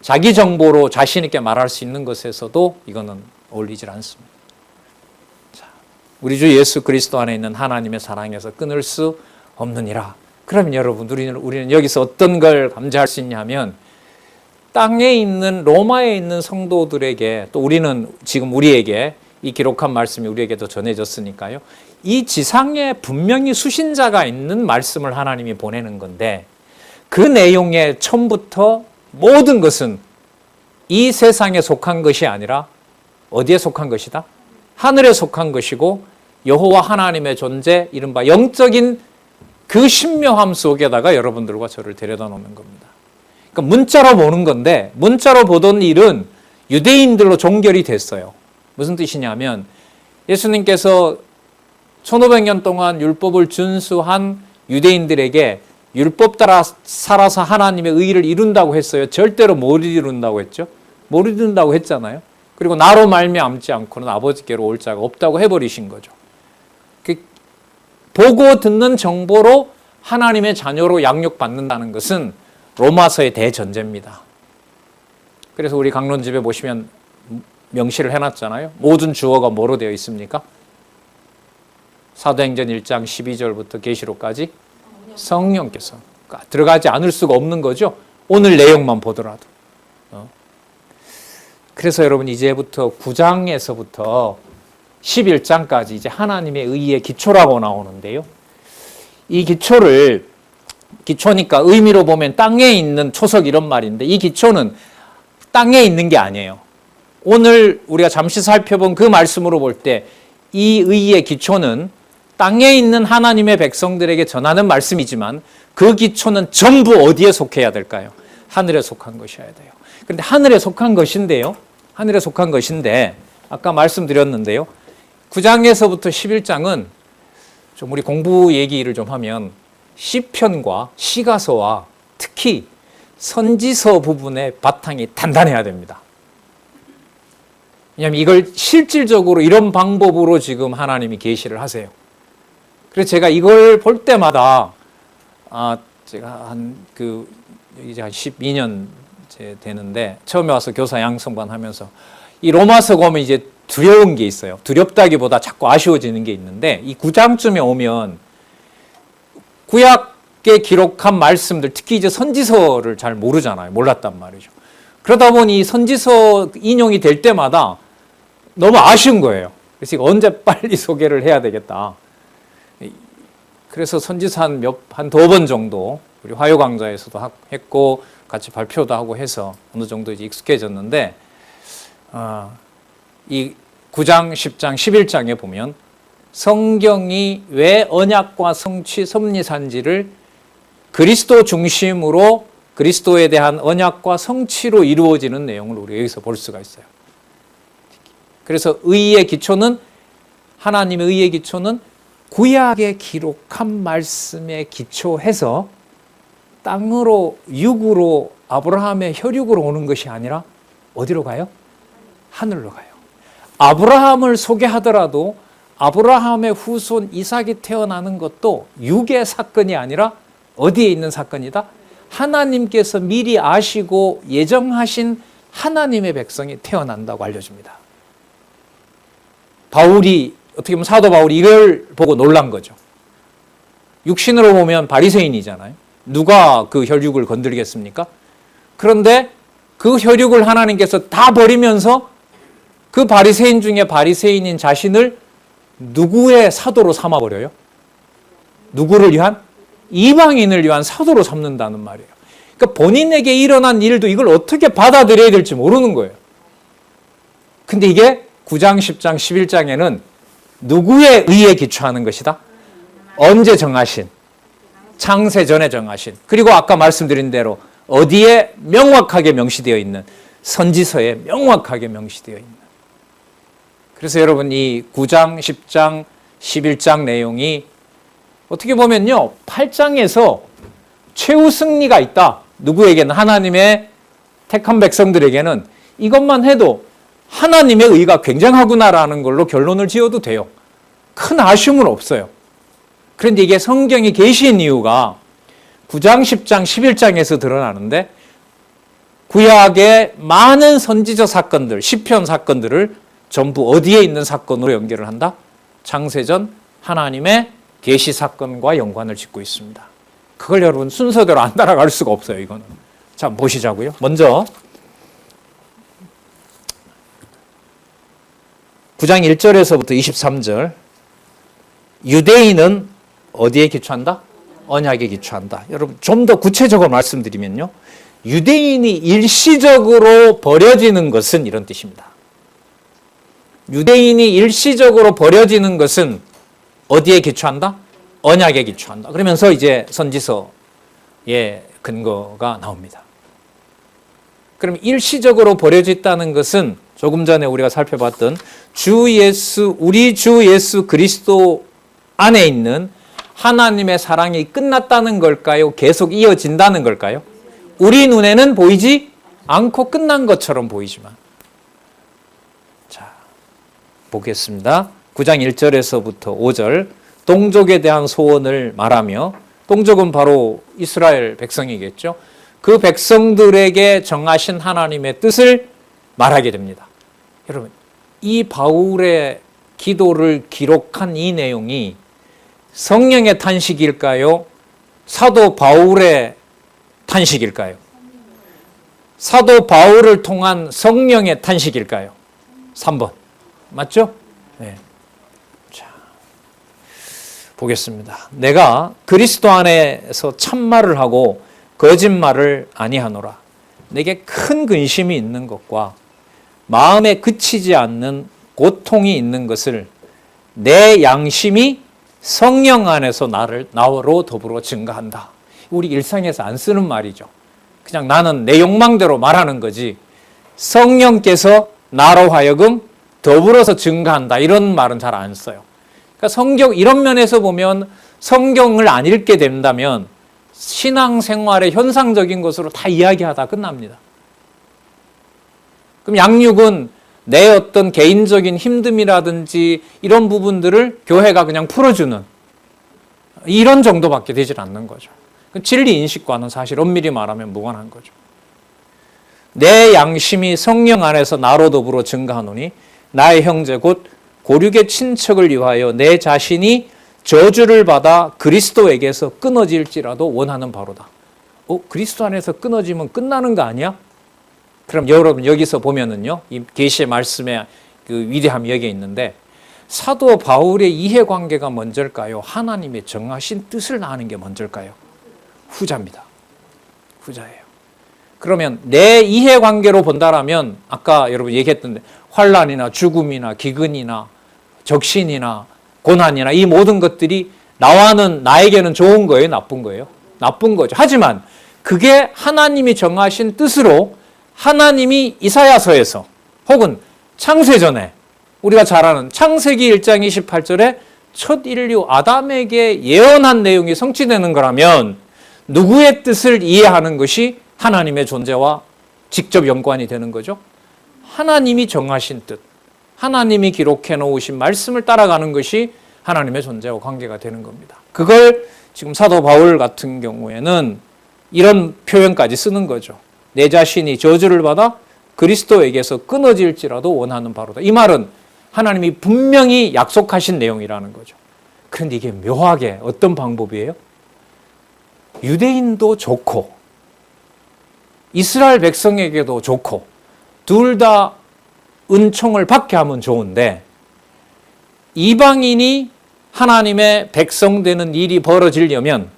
[SPEAKER 1] 자기 정보로 자신 있게 말할 수 있는 것에서도 이거는 어울리질 않습니다. 자, 우리 주 예수 그리스도 안에 있는 하나님의 사랑에서 끊을 수 없느니라. 그러면 여러분 우리는 여기서 어떤 걸 감지할 수 있냐면 땅에 있는 로마에 있는 성도들에게 또 우리는 지금 우리에게 이 기록한 말씀이 우리에게도 전해졌으니까요. 이 지상에 분명히 수신자가 있는 말씀을 하나님이 보내는 건데 그 내용의 처음부터 모든 것은 이 세상에 속한 것이 아니라 어디에 속한 것이다? 하늘에 속한 것이고 여호와 하나님의 존재, 이른바 영적인 그 신묘함 속에다가 여러분들과 저를 데려다 놓는 겁니다. 그러니까 문자로 보는 건데 문자로 보던 일은 유대인들로 종결이 됐어요. 무슨 뜻이냐면 예수님께서 1500년 동안 율법을 준수한 유대인들에게 율법 따라 살아서 하나님의 의의를 이룬다고 했어요. 절대로 못 이룬다고 했죠. 못 이룬다고 했잖아요. 그리고 나로 말미암지 않고는 아버지께로 올 자가 없다고 해버리신 거죠. 보고 듣는 정보로 하나님의 자녀로 양육받는다는 것은 로마서의 대전제입니다. 그래서 우리 강론집에 보시면 명시를 해놨잖아요. 모든 주어가 뭐로 되어 있습니까? 사도행전 1장 12절부터 계시록까지 성령께서 들어가지 않을 수가 없는 거죠. 오늘 내용만 보더라도. 그래서 여러분 이제부터 9장에서부터 11장까지 이제 하나님의 의의 기초라고 나오는데요. 이 기초니까 의미로 보면 땅에 있는 초석 이런 말인데 이 기초는 땅에 있는 게 아니에요. 오늘 우리가 잠시 살펴본 그 말씀으로 볼 때 이 의의 기초는 땅에 있는 하나님의 백성들에게 전하는 말씀이지만 그 기초는 전부 어디에 속해야 될까요? 하늘에 속한 것이어야 돼요. 그런데 하늘에 속한 것인데 아까 말씀드렸는데요. 9장에서부터 11장은 좀 우리 공부 얘기를 좀 하면 시편과 시가서와 특히 선지서 부분의 바탕이 단단해야 됩니다. 왜냐하면 이걸 실질적으로 이런 방법으로 지금 하나님이 계시를 하세요. 그래서 제가 이걸 볼 때마다 제가 이제 한 12년 되는데 처음에 와서 교사 양성반 하면서 이 로마서 보면 이제 두려운 게 있어요. 두렵다기보다 자꾸 아쉬워지는 게 있는데 이 9장쯤에 오면 구약에 기록한 말씀들 특히 이제 선지서를 잘 모르잖아요. 몰랐단 말이죠. 그러다 보니 선지서 인용이 될 때마다 너무 아쉬운 거예요. 그래서 이거 언제 빨리 소개를 해야 되겠다. 그래서 선지서 한 2번 정도 우리 화요 강좌에서도 했고 같이 발표도 하고 해서 어느 정도 이제 익숙해졌는데 이 9장, 10장, 11장에 보면 성경이 왜 언약과 성취, 섭리산지를 그리스도 중심으로 그리스도에 대한 언약과 성취로 이루어지는 내용을 우리가 여기서 볼 수가 있어요. 그래서 의의 기초는 하나님의 의의 기초는 구약에 기록한 말씀에 기초해서 땅으로 육으로 아브라함의 혈육으로 오는 것이 아니라 어디로 가요? 하늘로 가요. 아브라함을 소개하더라도 아브라함의 후손 이삭이 태어나는 것도 육의 사건이 아니라 어디에 있는 사건이다? 하나님께서 미리 아시고 예정하신 하나님의 백성이 태어난다고 알려줍니다. 바울이 어떻게 보면 사도 바울이 이걸 보고 놀란 거죠. 육신으로 보면 바리새인이잖아요. 누가 그 혈육을 건드리겠습니까? 그런데 그 혈육을 하나님께서 다 버리면서 그 바리새인 중에 바리새인인 자신을 누구의 사도로 삼아버려요? 누구를 위한? 이방인을 위한 사도로 삼는다는 말이에요. 그러니까 본인에게 일어난 일도 이걸 어떻게 받아들여야 될지 모르는 거예요. 근데 이게 9장, 10장, 11장에는 누구의 의에 기초하는 것이다? 언제 정하신? 창세 전에 정하신. 그리고 아까 말씀드린 대로 어디에 명확하게 명시되어 있는? 선지서에 명확하게 명시되어 있는. 그래서 여러분 이 9장, 10장, 11장 내용이 어떻게 보면요 8장에서 최후 승리가 있다. 누구에게는? 하나님의 택한 백성들에게는 이것만 해도 하나님의 의가 굉장하구나라는 걸로 결론을 지어도 돼요. 큰 아쉬움은 없어요. 그런데 이게 성경이 계시인 이유가 9장, 10장, 11장에서 드러나는데 구약의 많은 선지적 사건들, 시편 사건들을 전부 어디에 있는 사건으로 연결을 한다? 창세전 하나님의 계시 사건과 연관을 짓고 있습니다. 그걸 여러분 순서대로 안 따라갈 수가 없어요. 이거는. 자, 보시자고요. 먼저 9장 1절에서부터 23절 유대인은 어디에 기초한다? 언약에 기초한다. 여러분 좀 더 구체적으로 말씀드리면요. 유대인이 일시적으로 버려지는 것은 이런 뜻입니다. 유대인이 일시적으로 버려지는 것은 어디에 기초한다? 언약에 기초한다. 그러면서 이제 선지서의 근거가 나옵니다. 그럼 일시적으로 버려졌다는 것은 조금 전에 우리가 살펴봤던 우리 주 예수 그리스도 안에 있는 하나님의 사랑이 끝났다는 걸까요? 계속 이어진다는 걸까요? 우리 눈에는 보이지 않고 끝난 것처럼 보이지만. 자, 보겠습니다. 9장 1절에서부터 5절 동족에 대한 소원을 말하며 동족은 바로 이스라엘 백성이겠죠. 그 백성들에게 정하신 하나님의 뜻을 말하게 됩니다. 여러분 이 바울의 기도를 기록한 이 내용이 성령의 탄식일까요? 사도 바울의 탄식일까요? 사도 바울을 통한 성령의 탄식일까요? 3번 맞죠? 네. 자, 보겠습니다. 내가 그리스도 안에서 참말을 하고 거짓말을 아니하노라. 내게 큰 근심이 있는 것과 마음에 그치지 않는 고통이 있는 것을 내 양심이 성령 안에서 나로 더불어 증가한다. 우리 일상에서 안 쓰는 말이죠. 그냥 나는 내 욕망대로 말하는 거지 성령께서 나로 하여금 더불어서 증가한다 이런 말은 잘 안 써요. 그러니까 성경 이런 면에서 보면 성경을 안 읽게 된다면 신앙생활의 현상적인 것으로 다 이야기하다 끝납니다. 그럼 양육은 내 어떤 개인적인 힘듦이라든지 이런 부분들을 교회가 그냥 풀어주는 이런 정도밖에 되질 않는 거죠. 진리 인식과는 사실 엄밀히 말하면 무관한 거죠. 내 양심이 성령 안에서 나로 더불어 증가하노니 나의 형제 곧 고륙의 친척을 위하여 내 자신이 저주를 받아 그리스도에게서 끊어질지라도 원하는 바로다. 그리스도 안에서 끊어지면 끝나는 거 아니야? 그럼 여러분 여기서 보면은요, 이 계시의 말씀의 그 위대함이 여기에 있는데 사도 바울의 이해관계가 먼저일까요? 하나님의 정하신 뜻을 아는 게 먼저일까요? 후자입니다. 후자예요. 그러면 내 이해관계로 본다라면 아까 여러분 얘기했던데 환난이나 죽음이나 기근이나 적신이나 고난이나 이 모든 것들이 나에게는 좋은 거예요? 나쁜 거예요? 나쁜 거죠. 하지만 그게 하나님이 정하신 뜻으로 하나님이 이사야서에서 혹은 창세전에 우리가 잘 아는 창세기 1장 28절에 첫 인류 아담에게 예언한 내용이 성취되는 거라면 누구의 뜻을 이해하는 것이 하나님의 존재와 직접 연관이 되는 거죠? 하나님이 정하신 뜻, 하나님이 기록해 놓으신 말씀을 따라가는 것이 하나님의 존재와 관계가 되는 겁니다. 그걸 지금 사도 바울 같은 경우에는 이런 표현까지 쓰는 거죠. 내 자신이 저주를 받아 그리스도에게서 끊어질지라도 원하는 바로다. 이 말은 하나님이 분명히 약속하신 내용이라는 거죠. 그런데 이게 묘하게 어떤 방법이에요? 유대인도 좋고 이스라엘 백성에게도 좋고 둘 다 은총을 받게 하면 좋은데 이방인이 하나님의 백성 되는 일이 벌어지려면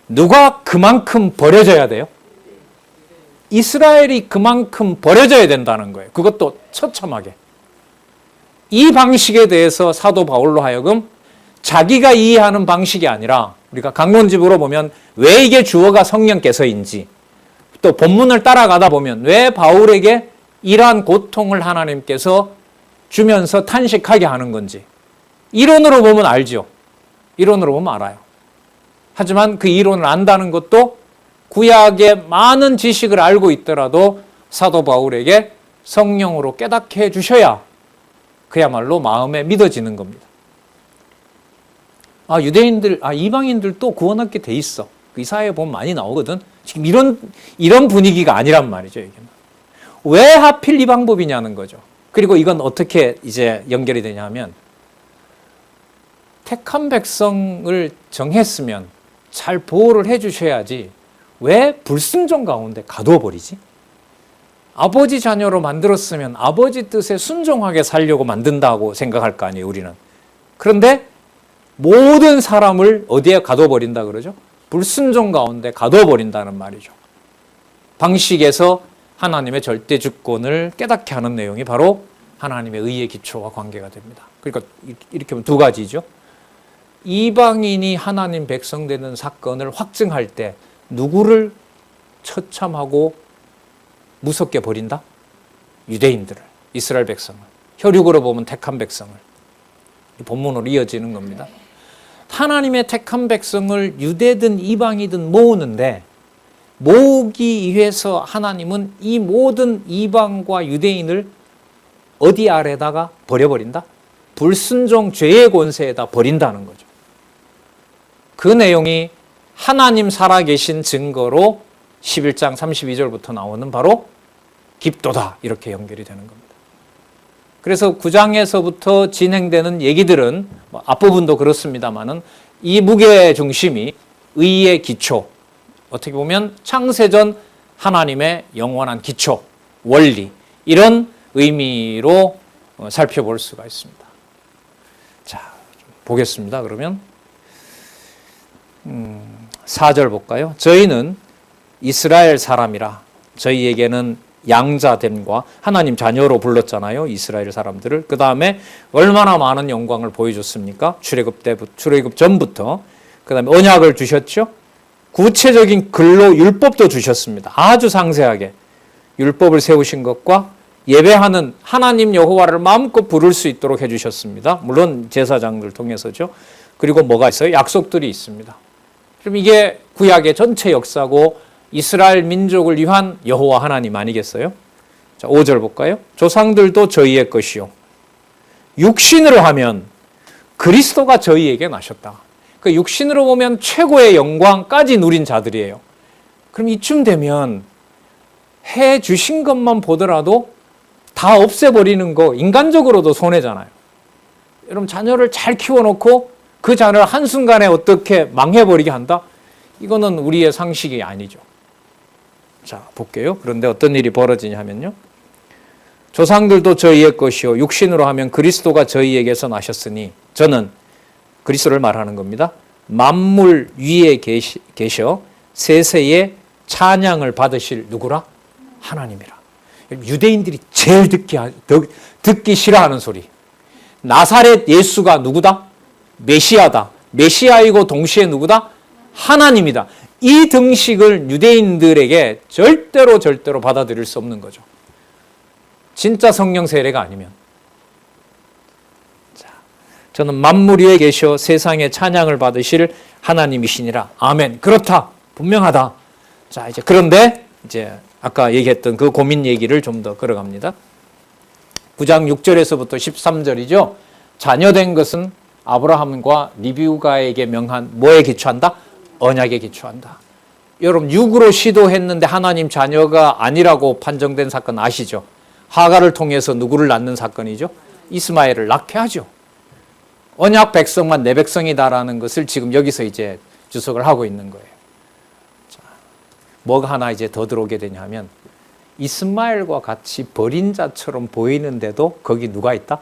[SPEAKER 1] 누가 그만큼 버려져야 돼요? 이스라엘이 그만큼 버려져야 된다는 거예요. 그것도 처참하게. 이 방식에 대해서 사도 바울로 하여금 자기가 이해하는 방식이 아니라 우리가 강론집으로 보면 왜 이게 주어가 성령께서인지 또 본문을 따라가다 보면 왜 바울에게 이러한 고통을 하나님께서 주면서 탄식하게 하는 건지 이론으로 보면 알죠. 이론으로 보면 알아요. 하지만 그 이론을 안다는 것도 구약의 많은 지식을 알고 있더라도 사도 바울에게 성령으로 깨닫게 해주셔야 그야말로 마음에 믿어지는 겁니다. 이방인들도 구원받게 돼 있어. 이사야에 보면 많이 나오거든. 지금 이런 분위기가 아니란 말이죠. 여기는. 왜 하필 이 방법이냐는 거죠. 그리고 이건 어떻게 이제 연결이 되냐면 택한 백성을 정했으면 잘 보호를 해주셔야지 왜 불순종 가운데 가두어 버리지? 아버지 자녀로 만들었으면 아버지 뜻에 순종하게 살려고 만든다고 생각할 거 아니에요, 우리는. 그런데 모든 사람을 어디에 가둬 버린다 그러죠? 불순종 가운데 가둬 버린다는 말이죠. 방식에서 하나님의 절대 주권을 깨닫게 하는 내용이 바로 하나님의 의의 기초와 관계가 됩니다. 그러니까 이렇게 보면 두 가지죠. 이방인이 하나님 백성 되는 사건을 확증할 때 누구를 처참하고 무섭게 버린다? 유대인들을, 이스라엘 백성을. 혈육으로 보면 택한 백성을. 본문으로 이어지는 겁니다. 하나님의 택한 백성을 유대든 이방이든 모으는데 모으기 위해서 하나님은 이 모든 이방과 유대인을 어디 아래다가 버려버린다? 불순종 죄의 권세에다 버린다는 거죠. 그 내용이 하나님 살아계신 증거로 11장 32절부터 나오는 바로 깊도다 이렇게 연결이 되는 겁니다. 그래서 9장에서부터 진행되는 얘기들은 앞부분도 그렇습니다만은 이 무게 중심이 의의 기초, 어떻게 보면 창세전 하나님의 영원한 기초, 원리 이런 의미로 살펴볼 수가 있습니다. 자, 보겠습니다. 그러면 4절 볼까요? 저희는 이스라엘 사람이라 저희에게는 양자됨과 하나님 자녀로 불렀잖아요. 이스라엘 사람들을. 그 다음에 얼마나 많은 영광을 보여줬습니까? 출애굽 전부터. 그 다음에 언약을 주셨죠. 구체적인 글로 율법도 주셨습니다. 아주 상세하게 율법을 세우신 것과 예배하는 하나님 여호와를 마음껏 부를 수 있도록 해주셨습니다. 물론 제사장들 통해서죠. 그리고 뭐가 있어요? 약속들이 있습니다. 그럼 이게 구약의 전체 역사고 이스라엘 민족을 위한 여호와 하나님 아니겠어요? 자, 5절 볼까요? 조상들도 저희의 것이요. 육신으로 하면 그리스도가 저희에게 나셨다. 그 육신으로 보면 최고의 영광까지 누린 자들이에요. 그럼 이쯤 되면 해 주신 것만 보더라도 다 없애버리는 거 인간적으로도 손해잖아요. 여러분 자녀를 잘 키워놓고 그 자녀를 한순간에 어떻게 망해버리게 한다? 이거는 우리의 상식이 아니죠. 자, 볼게요. 그런데 어떤 일이 벌어지냐 하면요. 조상들도 저희의 것이요. 육신으로 하면 그리스도가 저희에게서 나셨으니 저는 그리스도를 말하는 겁니다. 만물 위에 계셔 세세의 찬양을 받으실 누구라? 하나님이라. 유대인들이 제일 듣기 싫어하는 소리. 나사렛 예수가 누구다? 메시아다. 메시아이고 동시에 누구다? 하나님이다. 이 등식을 유대인들에게 절대로 받아들일 수 없는 거죠. 진짜 성령 세례가 아니면. 자, 저는 만물 위에 계셔 세상의 찬양을 받으실 하나님이시니라. 아멘. 그렇다. 분명하다. 자, 이제 그런데 이제 아까 얘기했던 그 고민 얘기를 좀 더 걸어갑니다. 9장 6절에서부터 13절이죠. 자녀된 것은 아브라함과 리브가에게 명한 뭐에 기초한다? 언약에 기초한다. 여러분 육으로 시도했는데 하나님 자녀가 아니라고 판정된 사건 아시죠? 하가를 통해서 누구를 낳는 사건이죠? 이스마엘을 낳게 하죠. 언약 백성만 내 백성이다라는 것을 지금 여기서 이제 주석을 하고 있는 거예요. 자, 뭐가 하나 이제 더 들어오게 되냐면 이스마엘과 같이 버린 자처럼 보이는데도 거기 누가 있다?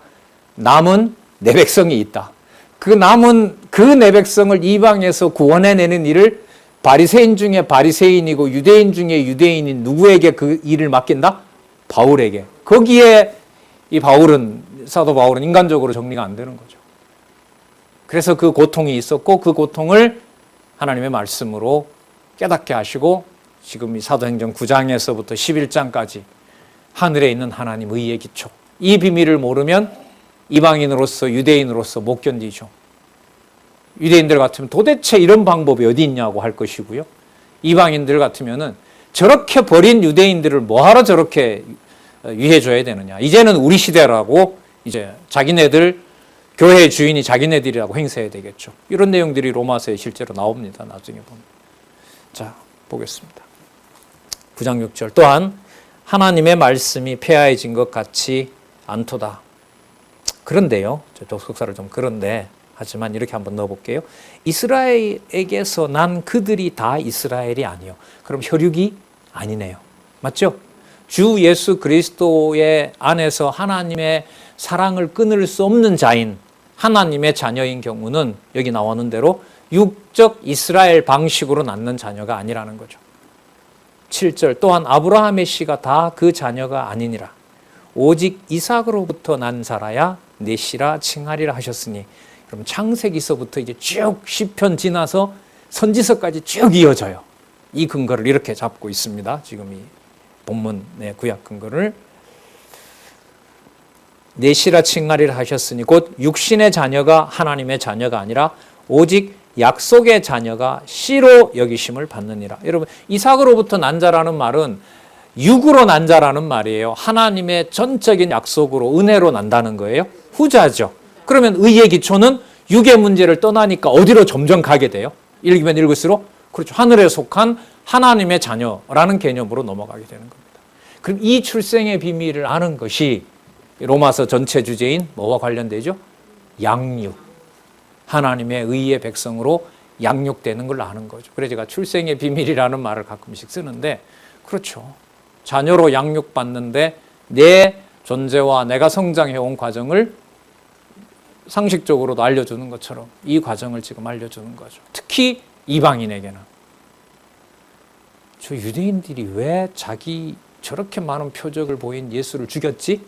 [SPEAKER 1] 남은 내 백성이 있다. 그 남은 그 내 백성을 이방에서 구원해내는 일을 바리새인 중에 바리새인이고 유대인 중에 유대인인 누구에게 그 일을 맡긴다? 바울에게. 거기에 이 사도 바울은 인간적으로 정리가 안 되는 거죠. 그래서 그 고통이 있었고 그 고통을 하나님의 말씀으로 깨닫게 하시고 지금 이 사도행전 9장에서부터 11장까지 하늘에 있는 하나님 의의 기초. 이 비밀을 모르면 이방인으로서 유대인으로서 못 견디죠. 유대인들 같으면 도대체 이런 방법이 어디 있냐고 할 것이고요. 이방인들 같으면은 저렇게 버린 유대인들을 뭐하러 저렇게 위해줘야 되느냐. 이제는 우리 시대라고 이제 자기네들 교회의 주인이 자기네들이라고 행세해야 되겠죠. 이런 내용들이 로마서에 실제로 나옵니다. 나중에 보면. 자, 보겠습니다. 9장 6절 또한 하나님의 말씀이 폐하해진 것 같이 않도다. 그런데요. 저 독석사를 좀 그런데 하지만 이렇게 한번 넣어볼게요. 이스라엘에게서 난 그들이 다 이스라엘이 아니요. 그럼 혈육이 아니네요. 맞죠? 주 예수 그리스도의 안에서 하나님의 사랑을 끊을 수 없는 자인 하나님의 자녀인 경우는 여기 나오는 대로 육적 이스라엘 방식으로 낳는 자녀가 아니라는 거죠. 7절 또한 아브라함의 씨가 다 그 자녀가 아니니라. 오직 이삭으로부터 난 자라야 내 씨라 칭하리라 하셨으니 그럼 창세기서부터 이제 쭉 시편 지나서 선지서까지 쭉 이어져요. 이 근거를 이렇게 잡고 있습니다. 지금 이 본문의 구약 근거를 내 씨라 칭하리라 하셨으니 곧 육신의 자녀가 하나님의 자녀가 아니라 오직 약속의 자녀가 씨로 여기심을 받느니라. 여러분 이삭으로부터 난 자라는 말은 육으로 난 자라는 말이에요. 하나님의 전적인 약속으로 은혜로 난다는 거예요. 후자죠. 그러면 의의 기초는 육의 문제를 떠나니까 어디로 점점 가게 돼요? 읽으면 읽을수록 그렇죠. 하늘에 속한 하나님의 자녀라는 개념으로 넘어가게 되는 겁니다. 그럼 이 출생의 비밀을 아는 것이 로마서 전체 주제인 뭐와 관련되죠? 양육. 하나님의 의의 백성으로 양육되는 걸 아는 거죠. 그래서 제가 출생의 비밀이라는 말을 가끔씩 쓰는데 그렇죠. 자녀로 양육받는데 내 존재와 내가 성장해온 과정을 상식적으로도 알려주는 것처럼 이 과정을 지금 알려주는 거죠. 특히 이방인에게는. 저 유대인들이 왜 자기 저렇게 많은 표적을 보인 예수를 죽였지?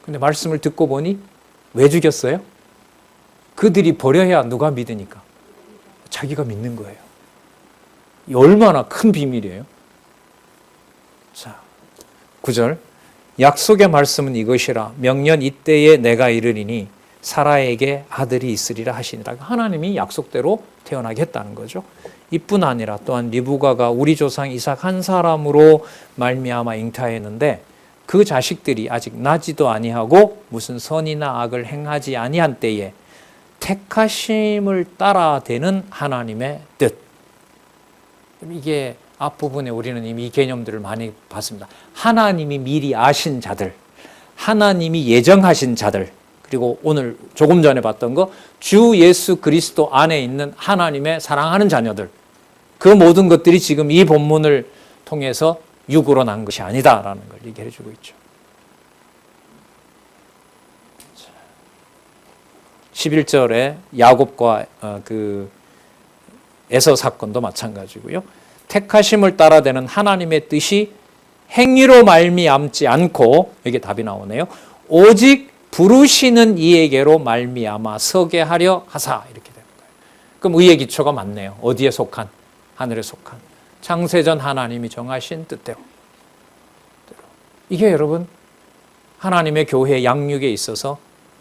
[SPEAKER 1] 근데 말씀을 듣고 보니 왜 죽였어요? 그들이 버려야 누가 믿으니까. 자기가 믿는 거예요. 이 얼마나 큰 비밀이에요. 자, 9절 약속의 말씀은 이것이라 명년 이때에 내가 이르리니 사라에게 아들이 있으리라 하시니라. 하나님이 약속대로 태어나게 했다는 거죠. 이뿐 아니라 또한 리브가가 우리 조상 이삭 한 사람으로 말미암아 잉타했는데 그 자식들이 아직 나지도 아니하고 무슨 선이나 악을 행하지 아니한 때에 택하심을 따라 되는 하나님의 뜻. 이게 앞부분에 우리는 이미 이 개념들을 많이 봤습니다. 하나님이 미리 아신 자들, 하나님이 예정하신 자들, 그리고 오늘 조금 전에 봤던 거 주 예수 그리스도 안에 있는 하나님의 사랑하는 자녀들. 그 모든 것들이 지금 이 본문을 통해서 육으로 난 것이 아니다라는 걸 얘기해 주고 있죠. 11절에 야곱과 그 에서 사건도 마찬가지고요. 택하심을 따라되는 하나님의 뜻이 행위로 말미암지 않고 여기 답이 나오네요. 오직 부르시는 이에게로 말미암아 서게 하려 하사 이렇게 되는 거예요. 그럼 의의 기초가 맞네요. 어디에 속한? 하늘에 속한. 창세전 하나님이 정하신 뜻대로. 이게 여러분 하나님의 교회 양육에 있어서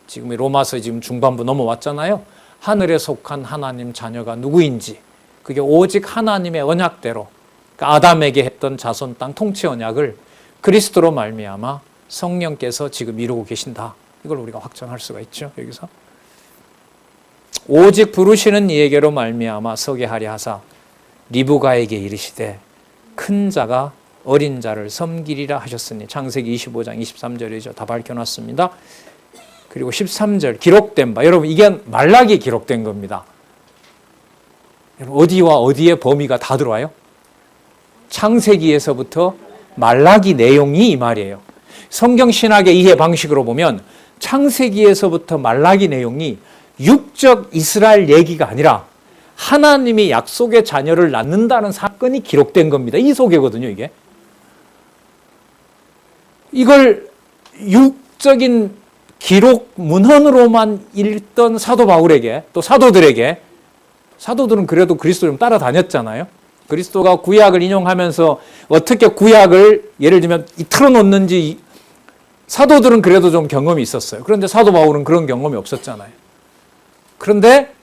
[SPEAKER 1] 지금 로마서 지금 중반부 넘어왔잖아요. 하늘에 속한 하나님 자녀가 누구인지 그게 오직 하나님의 언약대로 그러니까 아담에게 했던 자손 땅 통치 언약을 그리스도로 말미암아 성령께서 지금 이루고 계신다. 이걸 우리가 확정할 수가 있죠. 여기서 오직 부르시는 이에게로 말미암아 서게 하려 하사 리브가에게 이르시되 큰 자가 어린 자를 섬기리라 하셨으니. 창세기 25장 23절이죠. 다 밝혀놨습니다. 그리고 13절 기록된 바, 여러분 이게 말라기에 기록된 겁니다. 어디와 어디의 범위가 다 들어와요? 창세기에서부터 말라기 내용이 이 말이에요. 성경 신학의 이해 방식으로 보면 창세기에서부터 말라기 내용이 육적 이스라엘 얘기가 아니라 하나님이 약속의 자녀를 낳는다는 사건이 기록된 겁니다. 이 소개거든요, 이게. 이걸 육적인 기록 문헌으로만 읽던 사도 바울에게, 또 사도들에게, 사도들은 그래도 그리스도 좀 따라다녔잖아요. 그리스도가 구약을 인용하면서 어떻게 구약을 예를 들면 틀어놓는지 사도들은 그래도 좀 경험이 있었어요. 그런데 사도 바울은 그런 경험이 없었잖아요. 그런데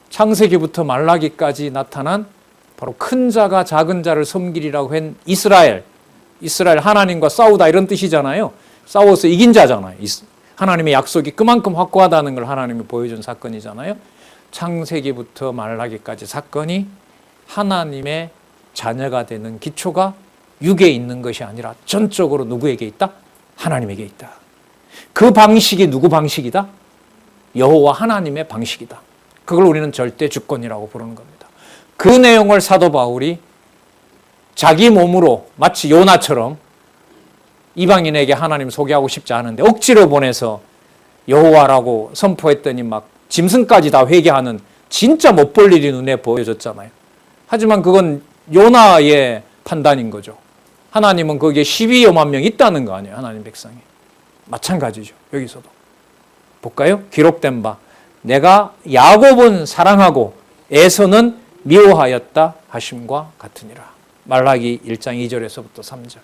[SPEAKER 1] 창세기부터 말라기까지 나타난 바로 큰 자가 작은 자를 섬기리라고 한 이스라엘 하나님과 싸우다 이런 뜻이잖아요. 싸워서 이긴 자잖아요. 하나님의 약속이 그만큼 확고하다는 걸 하나님이 보여준 사건이잖아요. 창세기부터 말라기까지 사건이 하나님의 자녀가 되는 기초가 육에 있는 것이 아니라 전적으로 누구에게 있다? 하나님에게 있다. 그 방식이 누구 방식이다? 여호와 하나님의 방식이다. 그걸 우리는 절대 주권이라고 부르는 겁니다. 그 내용을 사도 바울이 자기 몸으로 마치 요나처럼 이방인에게 하나님 소개하고 싶지 않은데 억지로 보내서 여호와라고 선포했더니 막 짐승까지 다 회개하는 진짜 못 볼 일이 눈에 보여졌잖아요. 하지만 그건 요나의 판단인 거죠. 하나님은 거기에 12여만 명 있다는 거 아니에요. 하나님 백성이. 마찬가지죠. 여기서도. 볼까요? 기록된 바 내가 야곱은 사랑하고 에서는 미워하였다 하심과 같으니라. 말라기 1장 2절에서부터 3절.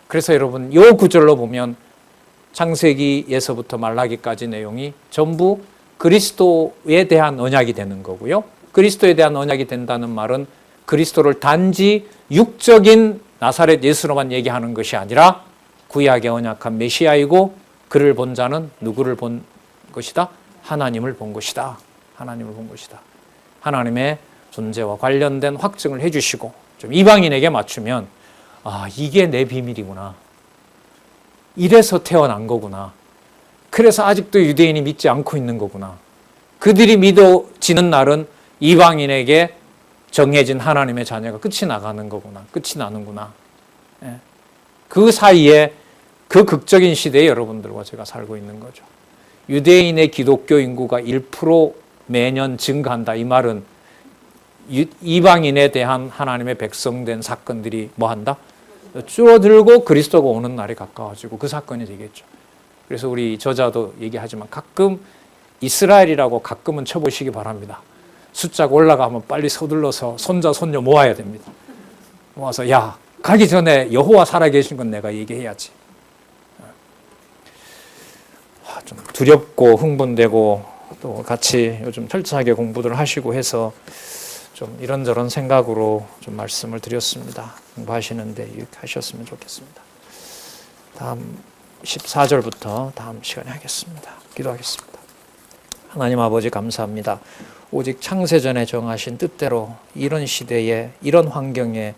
[SPEAKER 1] 그래서 여러분 이 구절로 보면 창세기에서부터 말라기까지 내용이 전부 그리스도에 대한 언약이 되는 거고요. 그리스도에 대한 언약이 된다는 말은 그리스도를 단지 육적인 나사렛 예수로만 얘기하는 것이 아니라 구약의 언약한 메시아이고 그를 본 자는 누구를 본 것이다? 하나님을 본 것이다. 하나님을 본 것이다. 하나님의 존재와 관련된 확증을 해주시고 좀 이방인에게 맞추면 아 이게 내 비밀이구나. 이래서 태어난 거구나. 그래서 아직도 유대인이 믿지 않고 있는 거구나. 그들이 믿어지는 날은 이방인에게 정해진 하나님의 자녀가 끝이 나가는 거구나. 끝이 나는구나. 그 사이에 그 극적인 시대에 여러분들과 제가 살고 있는 거죠. 유대인의 기독교 인구가 1% 매년 증가한다. 이 말은 이방인에 대한 하나님의 백성된 사건들이 뭐한다? 줄어들고 그리스도가 오는 날이 가까워지고 그 사건이 되겠죠. 그래서 우리 저자도 얘기하지만 가끔 이스라엘이라고 가끔은 쳐보시기 바랍니다. 숫자가 올라가면 빨리 서둘러서 손자 손녀 모아야 됩니다. 모아서 야 가기 전에 여호와 살아계신 건 내가 얘기해야지. 좀 두렵고 흥분되고 또 같이 요즘 철저하게 공부들 하시고 해서 좀 이런저런 생각으로 좀 말씀을 드렸습니다. 공부하시는데 유익하셨으면 좋겠습니다. 다음 14절부터 다음 시간에 하겠습니다. 기도하겠습니다. 하나님 아버지 감사합니다. 오직 창세전에 정하신 뜻대로 이런 시대에 이런 환경에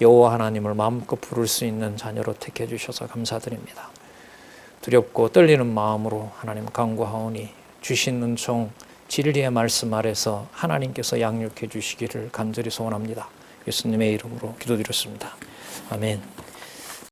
[SPEAKER 1] 여호와 하나님을 마음껏 부를 수 있는 자녀로 택해 주셔서 감사드립니다. 두렵고 떨리는 마음으로 하나님 간구하오니 주신 은총 진리의 말씀 아래서 하나님께서 양육해 주시기를 간절히 소원합니다. 예수님의 이름으로 기도드렸습니다. 아멘.